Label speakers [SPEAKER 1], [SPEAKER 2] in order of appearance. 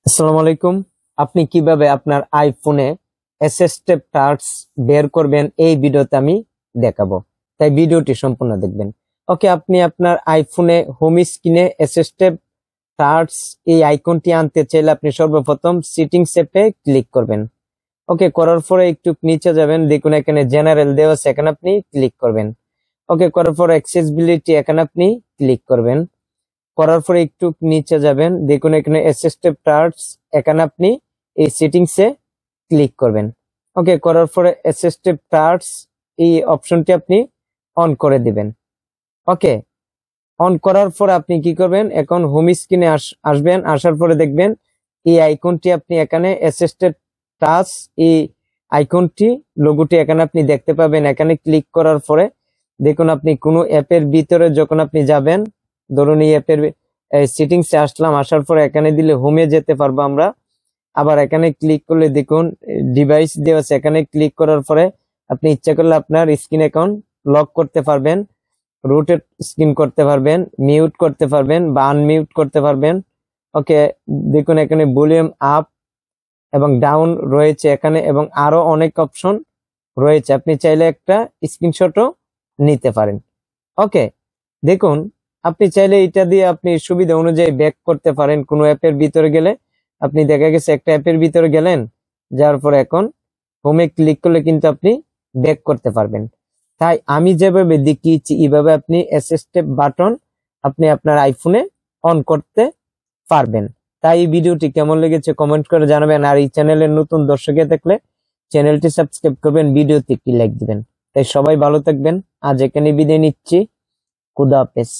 [SPEAKER 1] আসসালামু আলাইকুম। আপনি কিভাবে আপনার আইফোনে অ্যাসিস্টিভ টাচ বের করবেন এই ভিডিওতে আমি দেখাবো, তাই ভিডিওটি সম্পূর্ণ দেখবেন। ওকে, আপনি আপনার আইফোনে হোম স্ক্রিনে অ্যাসিস্টিভ টাচ এই আইকনটি আনতে চাইলে আপনি সর্বপ্রথম সেটিংস অ্যাপে ক্লিক করবেন। ওকে, করার পরে একটু নিচে যাবেন, দেখুন এখানে জেনারেল দেওয়া আছে, এখানে আপনি ক্লিক করবেন। ওকে, করার পর অ্যাক্সেসিবিলিটি এখানে আপনি ক্লিক করবেন। করার পরে একটু নিচে যাবেন, দেখুন এখানে অ্যাসিস্টিভ টাচ, এখানে আপনি এই সেটিংসে ক্লিক করবেন। ওকে, করার পরে অ্যাসিস্টিভ টাচ এই অপশনটি আপনি অন করে দিবেন। ওকে, অন করার পর আপনি কি করবেন, এখন হোম স্ক্রিনে আসবেন। আসার পরে দেখবেন এই আইকনটি আপনি এখানে অ্যাসিস্টিভ টাচ এই আইকনটি লোগোটি এখানে আপনি দেখতে পাবেন। এখানে ক্লিক করার পরে দেখুন আপনি কোনো অ্যাপের ভিতরে যখন আপনি যাবেন, ধরুন এই অ্যাপের সেটিংসে আসলাম, আসার পরে এখানে দিলে হোমে যেতে পারবো আমরা। আবার এখানে ক্লিক করলে দেখুন ডিভাইস দেওয়া আছে, এখানে ক্লিক করার পরে আপনি ইচ্ছা করলে আপনার স্ক্রিন অ্যাকাউন্ট লক করতে পারবেন, রুটেড স্ক্রিন করতে পারবেন, মিউট করতে পারবেন বা আনমিউট করতে পারবেন। ওকে, দেখুন এখানে ভলিউম আপ এবং ডাউন রয়েছে এখানে, এবং আরো অনেক অপশন রয়েছে, আপনি চাইলে একটা স্ক্রিনশটও নিতে পারেন। ওকে, দেখুন আপনি চাইলে এটা দিয়ে আপনি সুবিধা অনুযায়ী ব্যাক করতে পারেন। কোনো অ্যাপের ভিতরে গেলে আপনি দেখা গেছে একটা অ্যাপের ভিতরে গেলেন, যার পরে এখন হোমে ক্লিক করলে কিন্তু আপনি ব্যাক করতে পারবেন। তাই আমি যেভাবে দেখিয়েছি এইভাবে আপনি অ্যাসিস্টিভ বাটন আপনি আপনার আইফোনে অন করতে পারবেন। তাই এই ভিডিওটি কেমন লেগেছে কমেন্ট করে জানাবেন, আর এই চ্যানেলের নতুন দর্শকে দেখলে চ্যানেলটি সাবস্ক্রাইব করবেন, ভিডিওতে একটি লাইক দিবেন। তাই সবাই ভালো থাকবেন, আজ এখানে বিদায় নিচ্ছি। খুদা হাফেজ।